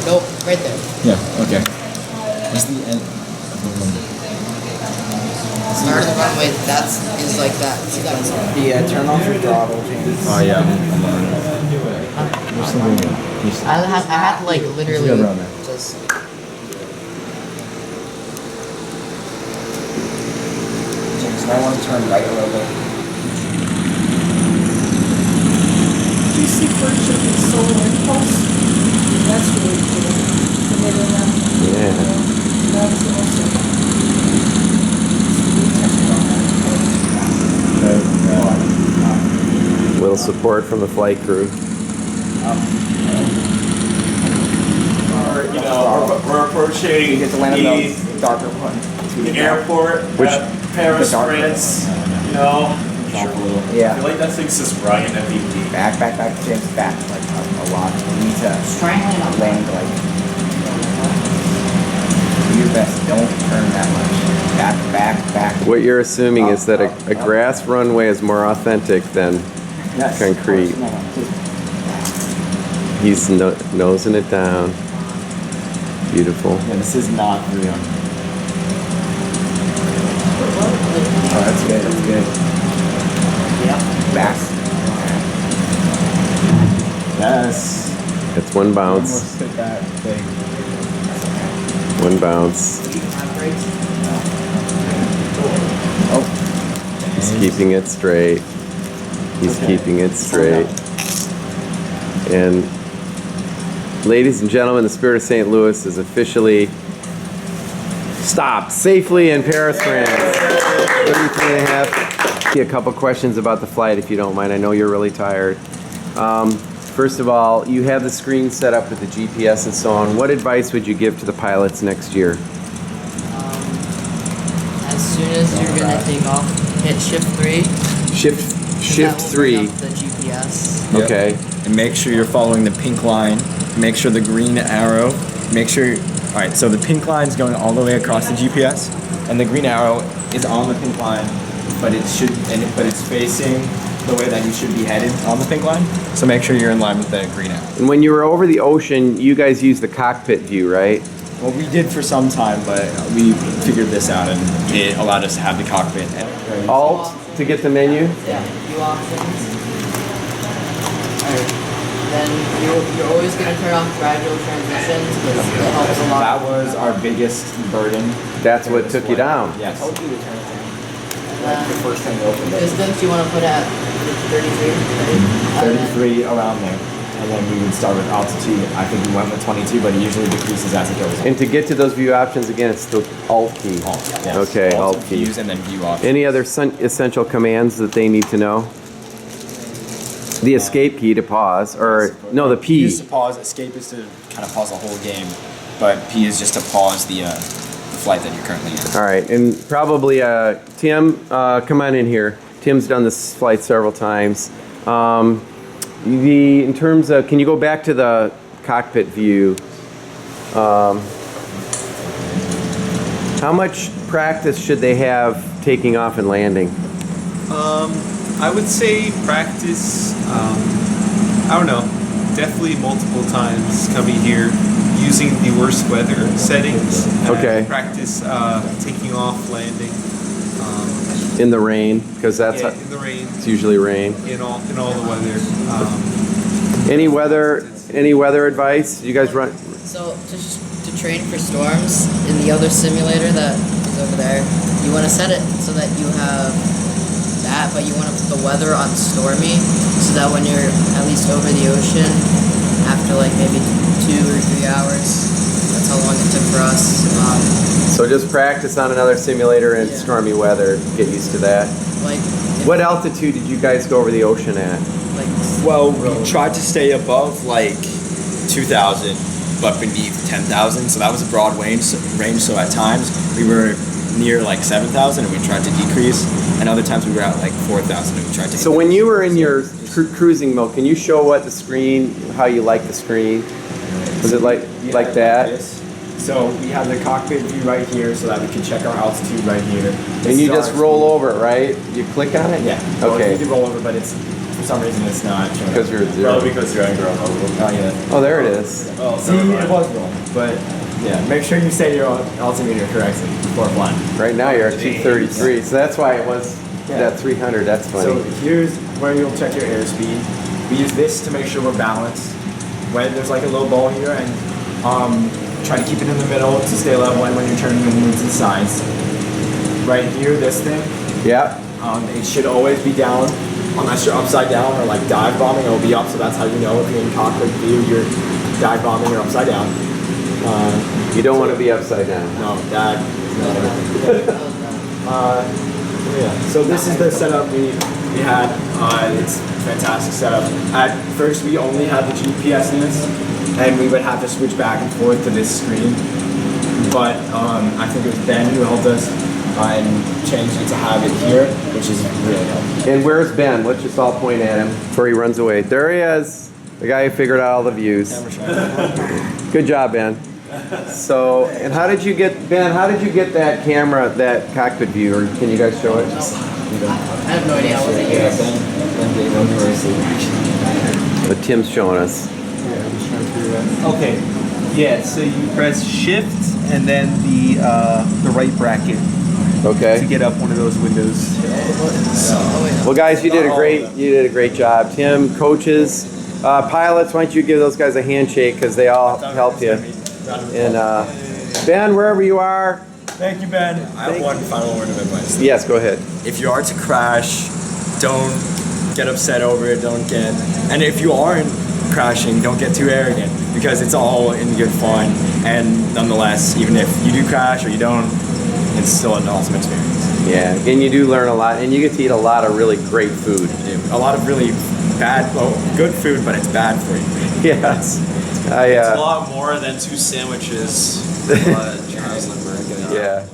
Nope, right there. Yeah, okay. What's the end of the runway? Start of the runway, is like that. See that? Yeah, turn off your throttle, James. Oh, yeah. There's something in. I had to like literally Just go around there. just. James, I want to turn right a little bit. Do you see first shift in solar impulse? That's really cool. Yeah. That's awesome. Little support from the flight crew. You know, we're approaching You get to land on those darker ones. the airport Which- at Paris, the darker France. You know, I Yeah. feel like that thing's just Ryan MVP. Back, James, back, like a lot. You need to land like. Do your best. Don't turn that much. Back. What you're assuming is that a grass runway is more authentic than Yes. concrete. No, just He's nosing it down. Beautiful. Yeah, this is not real. Oh, that's good. Yeah. Back. Yes. That's one bounce. Almost hit that thing. One bounce. Oh. He's keeping it straight. He's keeping it straight. And ladies and gentlemen, the Spirit of St. Louis is officially stopped safely in Paris, France. 33 and a half. A couple questions about the flight, if you don't mind. I know you're really tired. First of all, you have the screen set up with the GPS and so on. What advice would you give to the pilots next year? As soon as you're gonna take off, hit shift 3. Shift That will bring 3. up the GPS. Yep. Okay. And make sure you're following the pink line. Make sure the green arrow. Make sure. All right. So the pink line is going all the way across the GPS, and the green arrow is on the pink line, but it's facing the way that you should be headed on the pink line. So make sure you're in line with the green arrow. And when you were over the ocean, you guys used the cockpit view, right? Well, we did for some time, but we figured this out, and it allowed us to have the cockpit. Alt to get the menu. Yeah, few options. Alright. Then you're always gonna turn off gradual transitions because it helps a lot. That was our biggest burden. That's what took you down. Yes. Told you to turn it down. And Like the first time you opened it. distance you want to put at 33. 33 around there. And then we would start with altitude. I think we went with 22, but it usually decreases as it goes on. And to get to those view options again, it's the Alt key. Yes. Okay, Alt key. Views and then view options. Any other essential commands that they need to know? The escape key to pause, or no, the P P. is to pause. Escape is to kind of pause the whole game, but P is just to pause the flight that you're currently in. All right, and probably Tim, come on in here. Tim's done this flight several times. In terms of, can you go back to the cockpit view? How much practice should they have taking off and landing? I would say practice, I don't know, definitely multiple times coming here, using the worst weather settings. Okay. Practice taking off, landing. In the rain, because that's Yeah, in the rain, it's usually rain. in all the weather. Any weather advice? You guys run? So just to train for storms in the other simulator that is over there, you want to set it so that you have that, but you want to put the weather on stormy, so that when you're at least over the ocean, after like maybe 2 or 3 hours, that's how long it took for us. So just practice on another simulator in Yeah. stormy weather. Get used to that. Like What altitude did you guys go over the ocean at? like Well, we tried to stay above like 2,000, but beneath 10,000. So that was a broad range. So at times we were near like 7,000, and we tried to decrease. And other times we were at like 4,000, and we tried to. So when you were in your cruising mode, can you show what the screen, how you like the screen? Was it like that? this. So we have the cockpit view right here, so that we can check our altitude right here. And you just roll over it, right? You click on it? Yeah. So Okay. You can roll over, but it's some reason it's not showing Because up. you're at zero. Probably because you're on ground level. Oh, yeah. Oh, there it is. Oh, See, it was wrong. But, yeah, make sure you set your altimeter correctly before flying. Right now you're at 233, so that's why it was that 300. That's funny. So here's where you'll check your airspeed. We use this to make sure we're balanced. When there's like a low ball here, and try to keep it in the middle to stay level. And when you're turning, you move to the sides. Right here, this thing, Yeah. it should always be down, unless you're upside down or like dive bombing. It'll be up, so that's how you know if you're in cockpit view, you're dive bombing or upside down. You don't want to be upside down. No, that is not yeah. So this is the setup we had. It's a fantastic setup. At first, we only had the GPS in this, and we would have to switch back and forth to this screen. But I think it was Ben who helped us and changed it to have it here, which is really helpful. And where's Ben? Let's just all point at him before he runs away. There he is, the guy who figured out all the views. Good job, Ben. So, and how did you get, Ben, how did you get that camera, that cockpit view, or can you guys show it? I have no idea how it is. But Tim's showing us. Okay. Yeah. So you press Shift and then the right bracket to Okay. get up one of those windows. Well, guys, you did a great job. Tim, coaches, pilots, why don't you give those guys a handshake because they all helped you. And Ben, wherever you are. Thank you, Ben. I have one final word of advice. Yes, go ahead. If you are to crash, don't get upset over it. Don't get, and if you aren't crashing, don't get too arrogant because it's all in good fun. And nonetheless, even if you do crash or you don't, it's still an awesome experience. Yeah, and you do learn a lot, and you get to eat a lot of really great food. A lot of really bad, well, good food, but it's bad for you. Yeah. It's a lot more than 2 sandwiches. Charles Lindbergh. Yeah.